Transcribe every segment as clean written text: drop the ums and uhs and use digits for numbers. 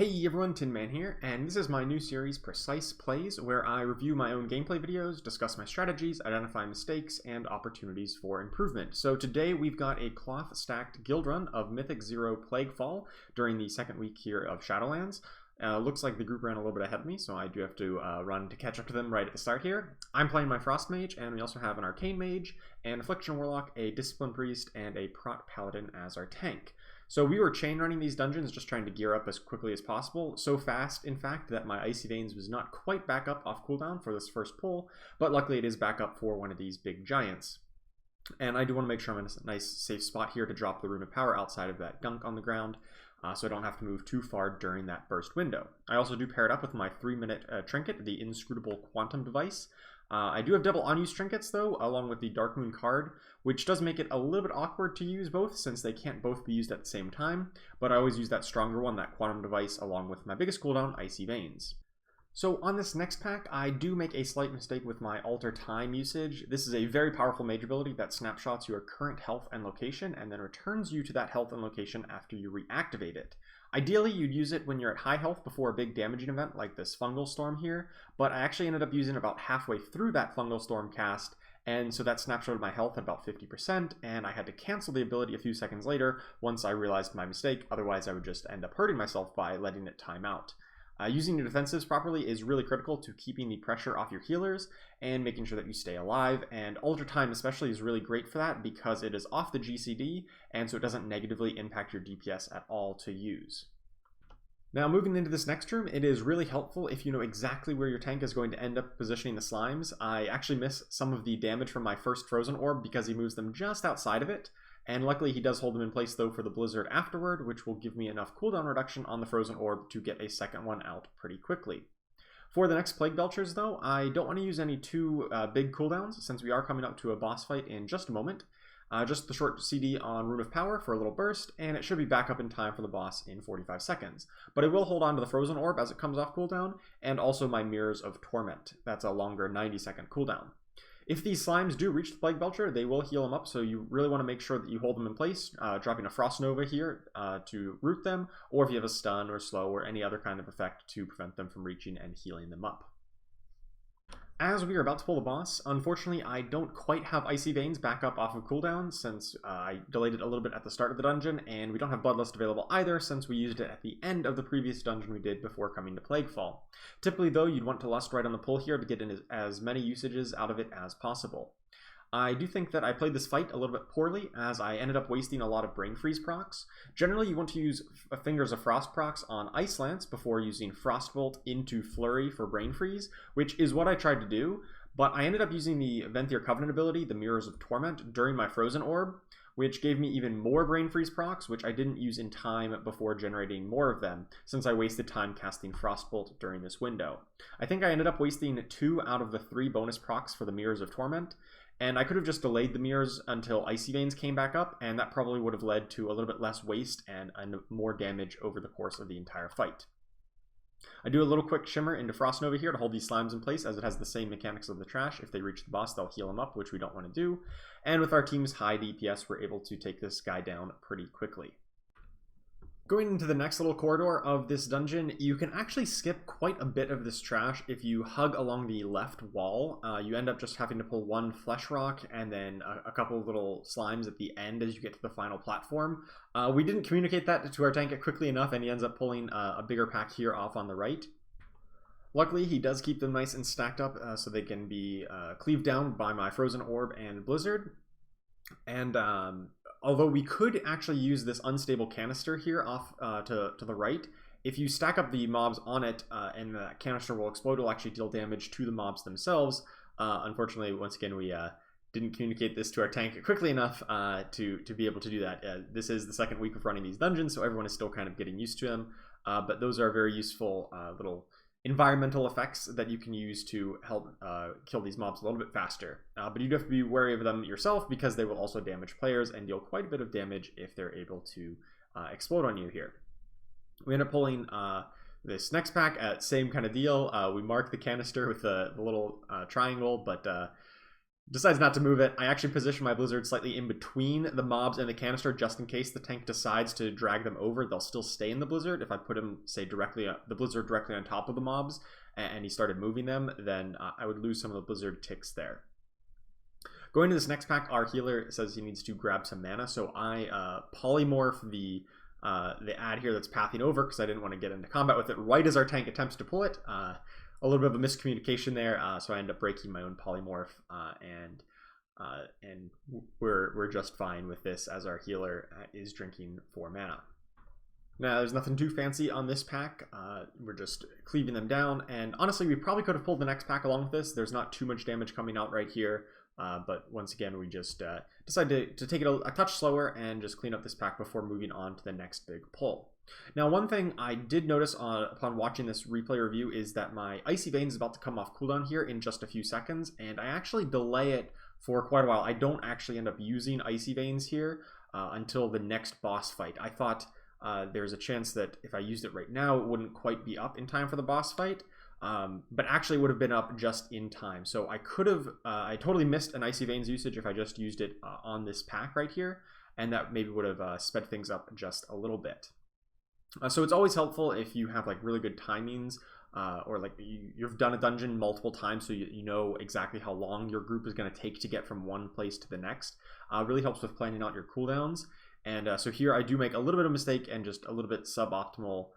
Hey everyone, Tin Man here, and this is my new series, Precise Plays, where I review my own gameplay videos, discuss my strategies, identify mistakes, and opportunities for improvement. So today we've got a cloth-stacked guild run of Mythic 0 Plaguefall during the second week here of Shadowlands. Looks like the group ran a little bit ahead of me, so I do have to run to catch up to them right at the start here. I'm playing my Frost Mage, and we also have an Arcane Mage, an Affliction Warlock, a Discipline Priest, and a Prot Paladin as our tank. So we were chain running these dungeons, just trying to gear up as quickly as possible. So fast, in fact, that my Icy Veins was not quite back up off cooldown for this first pull, but luckily it is back up for one of these big giants. And I do want to make sure I'm in a nice safe spot here to drop the Rune of Power outside of that gunk on the ground, so I don't have to move too far during that burst window. I also do pair it up with my 3-minute trinket, the Inscrutable Quantum Device. I do have double unused trinkets though, along with the Dark Moon card, which does make it a little bit awkward to use both since they can't both be used at the same time, but I always use that stronger one, that Quantum Device, along with my biggest cooldown, Icy Veins. So on this next pack, I do make a slight mistake with my Alter Time usage. This is a very powerful mage ability that snapshots your current health and location and then returns you to that health and location after you reactivate it. Ideally, you'd use it when you're at high health before a big damaging event like this Fungal Storm here, but I actually ended up using it about halfway through that Fungal Storm cast, and so that snapshotted my health at about 50%, and I had to cancel the ability a few seconds later once I realized my mistake. Otherwise, I would just end up hurting myself by letting it time out. Using your defensives properly is really critical to keeping the pressure off your healers and making sure that you stay alive, and Alter Time especially is really great for that because it is off the GCD, and so it doesn't negatively impact your DPS at all to use. Now moving into this next room, it is really helpful if you know exactly where your tank is going to end up positioning the slimes. I actually miss some of the damage from my first Frozen Orb because he moves them just outside of it. And luckily he does hold them in place though for the Blizzard afterward, which will give me enough cooldown reduction on the Frozen Orb to get a second one out pretty quickly. For the next Plague Belchers though, I don't want to use any too big cooldowns since we are coming up to a boss fight in just a moment. Just the short CD on Rune of Power for a little burst, and it should be back up in time for the boss in 45 seconds. But I will hold on to the Frozen Orb as it comes off cooldown, and also my Mirrors of Torment. That's a longer 90-second cooldown. If these slimes do reach the Plague Belcher, they will heal them up, so you really want to make sure that you hold them in place, dropping a Frost Nova here to root them, or if you have a stun or slow or any other kind of effect to prevent them from reaching and healing them up. As we are about to pull the boss, unfortunately I don't quite have Icy Veins back up off of cooldown since I delayed it a little bit at the start of the dungeon, and we don't have Bloodlust available either since we used it at the end of the previous dungeon we did before coming to Plaguefall. Typically though, you'd want to Lust right on the pull here to get in as many usages out of it as possible. I do think that I played this fight a little bit poorly, as I ended up wasting a lot of Brain Freeze procs. Generally, you want to use Fingers of Frost procs on Ice Lance before using Frostbolt into Flurry for Brain Freeze, which is what I tried to do, but I ended up using the Venthyr Covenant ability, the Mirrors of Torment, during my Frozen Orb, which gave me even more Brain Freeze procs, which I didn't use in time before generating more of them, since I wasted time casting Frostbolt during this window. I think I ended up wasting 2 out of the 3 bonus procs for the Mirrors of Torment, and I could have just delayed the mirrors until Icy Veins came back up, and that probably would have led to a little bit less waste and more damage over the course of the entire fight. I do a little quick shimmer into Frost Nova here to hold these slimes in place, as it has the same mechanics of the trash. If they reach the boss, they'll heal them up, which we don't want to do. And with our team's high DPS, we're able to take this guy down pretty quickly. Going into the next little corridor of this dungeon, you can actually skip quite a bit of this trash if you hug along the left wall. You end up just having to pull 1 Flesh Rock and then a couple of little slimes at the end as you get to the final platform. We didn't communicate that to our tank quickly enough, and he ends up pulling a bigger pack here off on the right. Luckily, he does keep them nice and stacked up so they can be cleaved down by my Frozen Orb and Blizzard. And although we could actually use this unstable canister here off to the right, if you stack up the mobs on it and the canister will explode, it will actually deal damage to the mobs themselves. Unfortunately, once again, we didn't communicate this to our tank quickly enough to be able to do that. This is the second week of running these dungeons, so everyone is still kind of getting used to them. But those are very useful little environmental effects that you can use to help kill these mobs a little bit faster. But you do have to be wary of them yourself because they will also damage players and deal quite a bit of damage if they're able to explode on you here. We end up pulling this next pack, same kind of deal. We mark the canister with the little triangle, but decides not to move it. I actually position my Blizzard slightly in between the mobs and the canister just in case the tank decides to drag them over. They'll still stay in the Blizzard. If I put him, say, the Blizzard directly on top of the mobs and he started moving them, then I would lose some of the Blizzard ticks there. Going to this next pack, our healer says he needs to grab some mana, so I polymorph the ad here that's pathing over because I didn't want to get into combat with it right as our tank attempts to pull it. A little bit of a miscommunication there, so I end up breaking my own polymorph, and we're just fine with this as our healer is drinking 4 mana. Now, there's nothing too fancy on this pack. We're just cleaving them down, and honestly, we probably could have pulled the next pack along with this. There's not too much damage coming out right here, but once again, we just decided to take it a touch slower and just clean up this pack before moving on to the next big pull. Now, one thing I did notice upon watching this replay review is that my Icy Veins is about to come off cooldown here in just a few seconds, and I actually delay it for quite a while. I don't actually end up using Icy Veins here until the next boss fight. I thought there's a chance that if I used it right now, it wouldn't quite be up in time for the boss fight, but actually would have been up just in time. So I could have, I totally missed an Icy Veins usage if I just used it on this pack right here, and that maybe would have sped things up just a little bit. So it's always helpful if you have like really good timings, or like you've done a dungeon multiple times, so you know exactly how long your group is going to take to get from one place to the next. Really helps with planning out your cooldowns. And so here I do make a little bit of mistake and just a little bit suboptimal,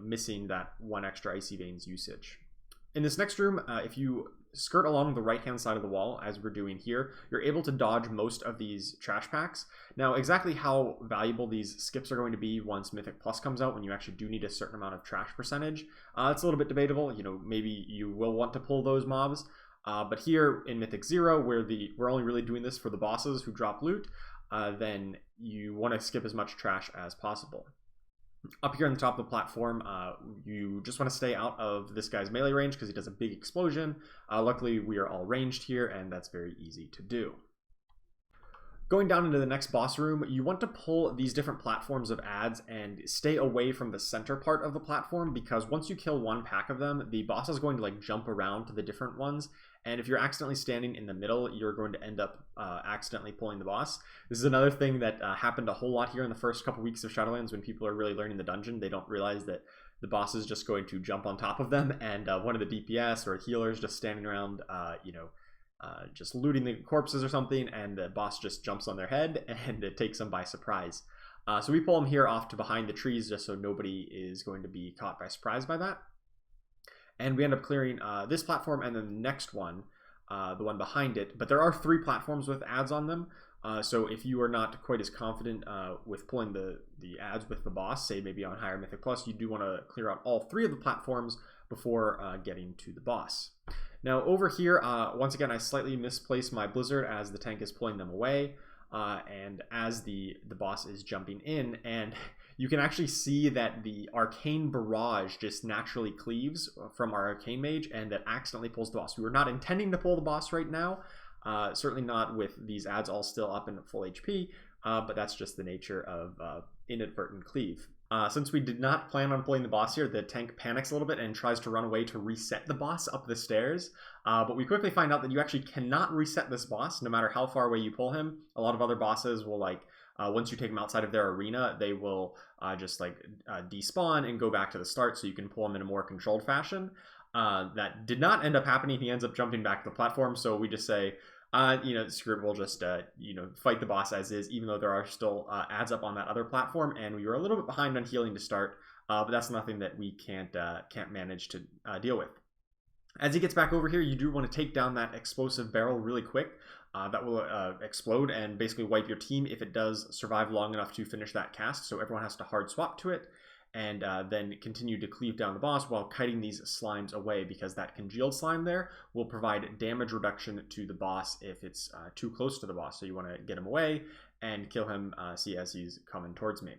missing that one extra Icy Veins usage. In this next room, if you skirt along the right-hand side of the wall, as we're doing here, you're able to dodge most of these trash packs. Now, exactly how valuable these skips are going to be once Mythic Plus comes out, when you actually do need a certain amount of trash percentage, it's a little bit debatable. Maybe you will want to pull those mobs, but here in Mythic 0, where we're only really doing this for the bosses who drop loot, then you want to skip as much trash as possible. Up here on the top of the platform, you just want to stay out of this guy's melee range because he does a big explosion. Luckily, we are all ranged here, and that's very easy to do. Going down into the next boss room, you want to pull these different platforms of ads and stay away from the center part of the platform, because once you kill one pack of them, the boss is going to like jump around to the different ones, and if you're accidentally standing in the middle, you're going to end up accidentally pulling the boss. This is another thing that happened a whole lot here in the first couple weeks of Shadowlands. When people are really learning the dungeon, they don't realize that the boss is just going to jump on top of them, and one of the DPS or healers just standing around, just looting the corpses or something, and the boss just jumps on their head and it takes them by surprise. So we pull them here off to behind the trees just so nobody is going to be caught by surprise by that. And we end up clearing this platform and then the next one, the one behind it. But there are 3 platforms with ads on them. So if you are not quite as confident with pulling the ads with the boss, say maybe on higher Mythic Plus, you do want to clear out all 3 of the platforms before getting to the boss. Now over here, once again, I slightly misplaced my Blizzard as the tank is pulling them away, and as the boss is jumping in, and you can actually see that the Arcane Barrage just naturally cleaves from our Arcane Mage, and that accidentally pulls the boss. We were not intending to pull the boss right now, certainly not with these ads all still up in full HP, but that's just the nature of inadvertent cleave. Since we did not plan on pulling the boss here, the tank panics a little bit and tries to run away to reset the boss up the stairs. But we quickly find out that you actually cannot reset this boss no matter how far away you pull him. A lot of other bosses will once you take them outside of their arena, they will just despawn and go back to the start, so you can pull them in a more controlled fashion. That did not end up happening. He ends up jumping back to the platform, so we just say, screw it, we'll just, fight the boss as is, even though there are still ads up on that other platform, and we were a little bit behind on healing to start, but that's nothing that we can't manage to deal with. As he gets back over here, you do want to take down that explosive barrel really quick. That will explode and basically wipe your team if it does survive long enough to finish that cast, so everyone has to hard swap to it, and then continue to cleave down the boss while kiting these slimes away, because that congealed slime there will provide damage reduction to the boss if it's too close to the boss. So you want to get him away and kill him, as he's coming towards me.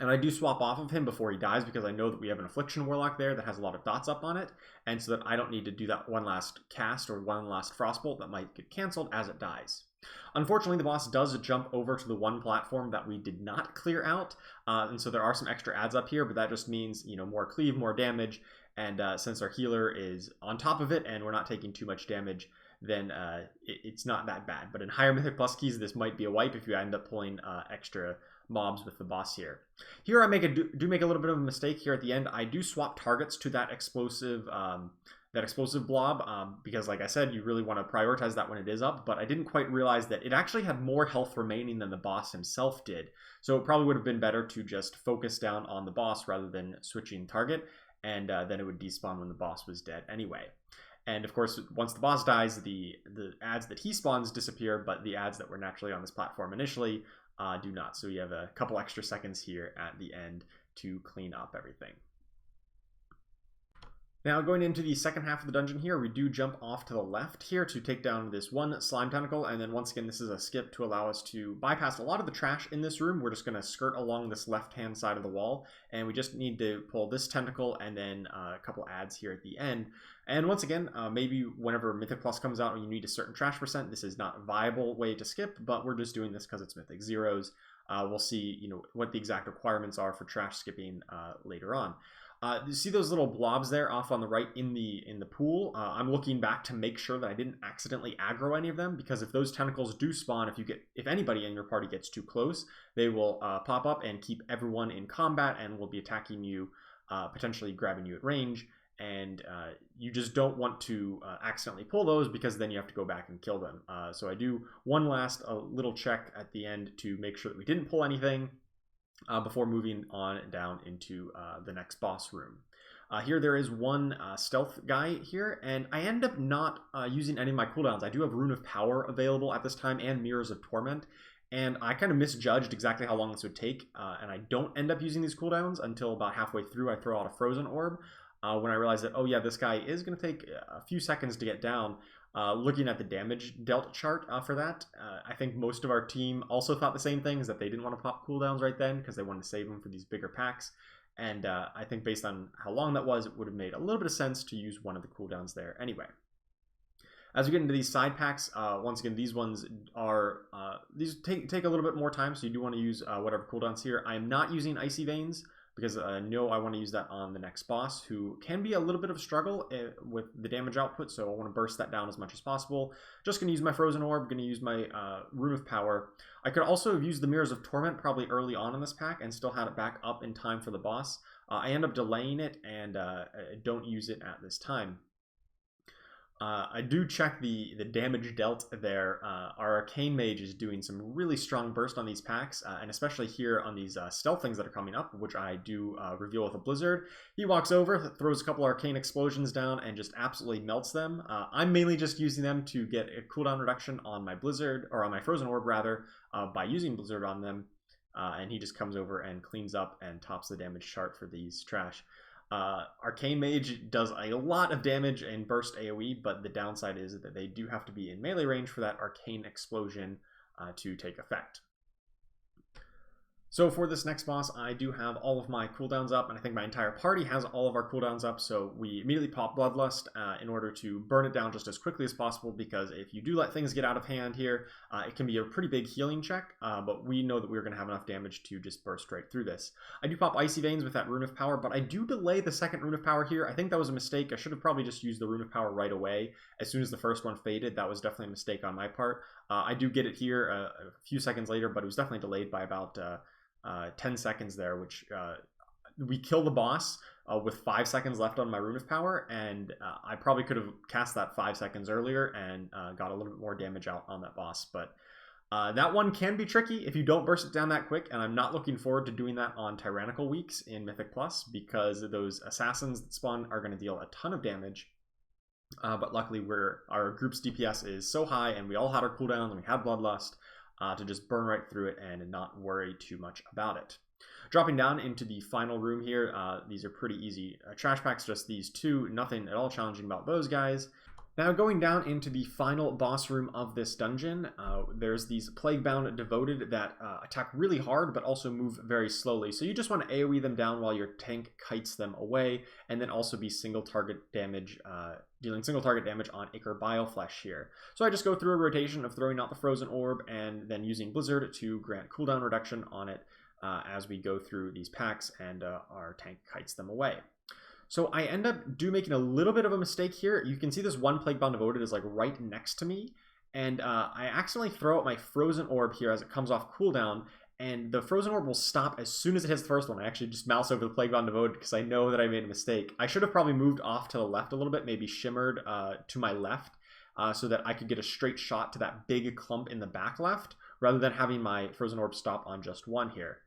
And I do swap off of him before he dies, because I know that we have an Affliction Warlock there that has a lot of dots up on it, and so that I don't need to do that one last cast or one last Frostbolt that might get cancelled as it dies. Unfortunately, the boss does jump over to the one platform that we did not clear out, and so there are some extra ads up here, but that just means, more cleave, more damage, and since our healer is on top of it and we're not taking too much damage, then it's not that bad. But in higher Mythic Plus keys, this might be a wipe if you end up pulling extra mobs with the boss here. Here I do make a little bit of a mistake here at the end. I do swap targets to that explosive blob because, like I said, you really want to prioritize that when it is up, but I didn't quite realize that it actually had more health remaining than the boss himself did. So it probably would have been better to just focus down on the boss rather than switching target, and then it would despawn when the boss was dead anyway. And of course, once the boss dies, the ads that he spawns disappear, but the ads that were naturally on this platform initially do not. So you have a couple extra seconds here at the end to clean up everything. Now, going into the second half of the dungeon here, we do jump off to the left here to take down this one slime tentacle, and then once again, this is a skip to allow us to bypass a lot of the trash in this room. We're just going to skirt along this left-hand side of the wall, and we just need to pull this tentacle and then a couple ads here at the end. And once again, maybe whenever Mythic Plus comes out and you need a certain trash percent, this is not a viable way to skip, but we're just doing this because it's Mythic Zeros. We'll see, what the exact requirements are for trash skipping later on. You see those little blobs there off on the right in the pool? I'm looking back to make sure that I didn't accidentally aggro any of them, because if those tentacles do spawn, if anybody in your party gets too close, they will pop up and keep everyone in combat and will be attacking you, potentially grabbing you at range. And you just don't want to accidentally pull those, because then you have to go back and kill them. So I do one last little check at the end to make sure that we didn't pull anything before moving on down into the next boss room. Here there is one stealth guy here, and I end up not using any of my cooldowns. I do have Rune of Power available at this time and Mirrors of Torment, and I kind of misjudged exactly how long this would take, and I don't end up using these cooldowns until about halfway through. I throw out a Frozen Orb when I realize that, oh yeah, this guy is going to take a few seconds to get down. Looking at the damage dealt chart for that, I think most of our team also thought the same thing, is that they didn't want to pop cooldowns right then because they wanted to save them for these bigger packs. And I think based on how long that was, it would have made a little bit of sense to use one of the cooldowns there anyway. As we get into these side packs, once again, these ones are, these take a little bit more time, so you do want to use whatever cooldowns here. I am not using Icy Veins, because I know I want to use that on the next boss, who can be a little bit of a struggle with the damage output, so I want to burst that down as much as possible. Just going to use my Frozen Orb, going to use my Rune of Power. I could also have used the Mirrors of Torment probably early on in this pack and still had it back up in time for the boss. I end up delaying it and don't use it at this time. I do check the damage dealt there. Our Arcane Mage is doing some really strong burst on these packs, and especially here on these stealth things that are coming up, which I do reveal with a Blizzard. He walks over, throws a couple Arcane Explosions down, and just absolutely melts them. I'm mainly just using them to get a cooldown reduction on my Blizzard, or on my Frozen Orb rather, by using Blizzard on them, and he just comes over and cleans up and tops the damage chart for these trash. Arcane Mage does a lot of damage in burst AoE, but the downside is that they do have to be in melee range for that Arcane Explosion to take effect. So for this next boss, I do have all of my cooldowns up, and I think my entire party has all of our cooldowns up, so we immediately pop Bloodlust in order to burn it down just as quickly as possible, because if you do let things get out of hand here, it can be a pretty big healing check, but we know that we're going to have enough damage to just burst right through this. I do pop Icy Veins with that Rune of Power, but I do delay the second Rune of Power here. I think that was a mistake. I should have probably just used the Rune of Power right away. As soon as the first one faded, that was definitely a mistake on my part. I do get it here a few seconds later, but it was definitely delayed by about 10 seconds there, which we kill the boss with 5 seconds left on my Rune of Power, and I probably could have cast that 5 seconds earlier and got a little bit more damage out on that boss. But that one can be tricky if you don't burst it down that quick, and I'm not looking forward to doing that on Tyrannical weeks in Mythic Plus, because those assassins that spawn are going to deal a ton of damage. But luckily our group's DPS is so high, and we all had our cooldowns and we had Bloodlust, to just burn right through it and not worry too much about it. Dropping down into the final room here, these are pretty easy trash packs, just these two, nothing at all challenging about those guys. Now going down into the final boss room of this dungeon, there's these Plaguebound Devoted that attack really hard but also move very slowly. So you just want to AoE them down while your tank kites them away, and then also be single target damage, dealing single target damage on Ichor Bileflesh here. So I just go through a rotation of throwing out the Frozen Orb and then using Blizzard to grant cooldown reduction on it as we go through these packs, and our tank kites them away. So I end up making a little bit of a mistake here. You can see this one Plaguefall Devoted is like right next to me, and I accidentally throw out my Frozen Orb here as it comes off cooldown, and the Frozen Orb will stop as soon as it hits the first one. I actually just mouse over the Plaguefall Devoted because I know that I made a mistake. I should have probably moved off to the left a little bit, maybe shimmered to my left, so that I could get a straight shot to that big clump in the back left, rather than having my Frozen Orb stop on just one here.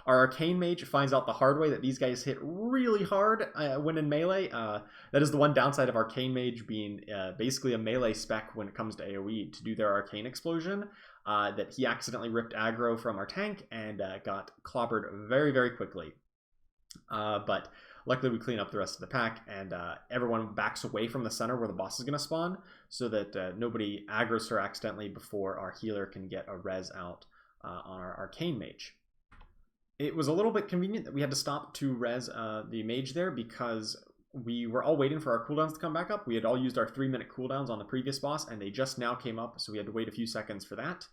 Our Arcane Mage finds out the hard way that these guys hit really hard when in melee. That is the one downside of Arcane Mage being basically a melee spec when it comes to AoE to do their Arcane Explosion, that he accidentally ripped aggro from our tank and got clobbered very, very quickly. But luckily we clean up the rest of the pack, and everyone backs away from the center where the boss is going to spawn, so that nobody aggroes her accidentally before our healer can get a res out on our Arcane Mage. It was a little bit convenient that we had to stop to res the mage there because we were all waiting for our cooldowns to come back up. We had all used our 3-minute cooldowns on the previous boss, and they just now came up, so we had to wait a few seconds for that.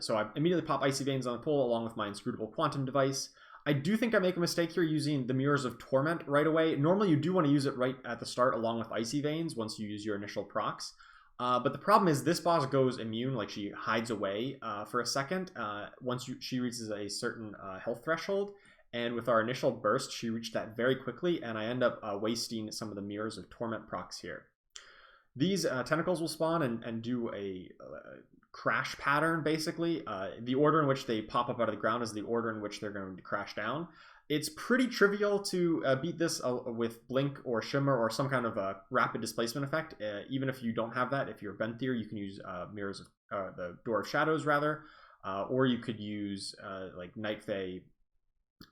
So I immediately pop Icy Veins on the pole along with my Inscrutable Quantum device. I do think I make a mistake here using the Mirrors of Torment right away. Normally you do want to use it right at the start along with Icy Veins once you use your initial procs. But the problem is this boss goes immune, like she hides away for a second once she reaches a certain health threshold. And with our initial burst, she reached that very quickly, and I end up wasting some of the Mirrors of Torment procs here. These tentacles will spawn and do a crash pattern, basically. The order in which they pop up out of the ground is the order in which they're going to crash down. It's pretty trivial to beat this with Blink or Shimmer or some kind of a rapid displacement effect. Even if you don't have that, if you're Venthyr, you can use Mirrors of the Door of Shadows rather, or you could use like Night Fae,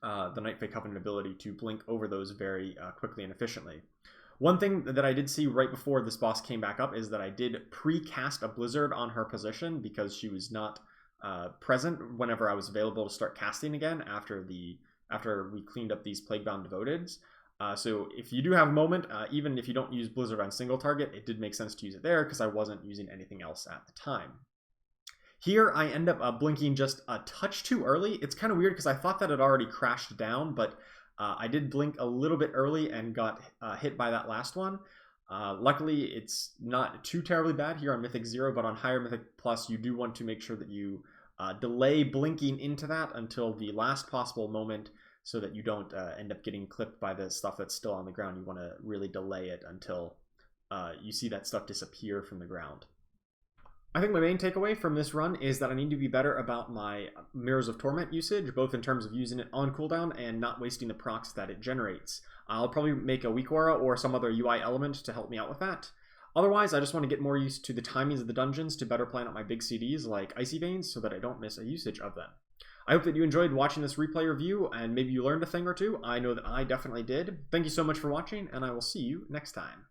the Night Fae Covenant ability to blink over those very quickly and efficiently. One thing that I did see right before this boss came back up is that I did pre-cast a Blizzard on her position because she was not present whenever I was available to start casting again after we cleaned up these Plaguebound Devoteds. So if you do have a moment, even if you don't use Blizzard on single target, it did make sense to use it there because I wasn't using anything else at the time. Here I end up blinking just a touch too early. It's kind of weird because I thought that it already crashed down, but I did blink a little bit early and got hit by that last one. Luckily, it's not too terribly bad here on Mythic 0, but on higher Mythic Plus, you do want to make sure that you delay blinking into that until the last possible moment so that you don't end up getting clipped by the stuff that's still on the ground. You want to really delay it until you see that stuff disappear from the ground. I think my main takeaway from this run is that I need to be better about my Mirrors of Torment usage, both in terms of using it on cooldown and not wasting the procs that it generates. I'll probably make a weak aura or some other UI element to help me out with that. Otherwise, I just want to get more used to the timings of the dungeons to better plan out my big CDs like Icy Veins so that I don't miss a usage of them. I hope that you enjoyed watching this replay review and maybe you learned a thing or two. I know that I definitely did. Thank you so much for watching, and I will see you next time.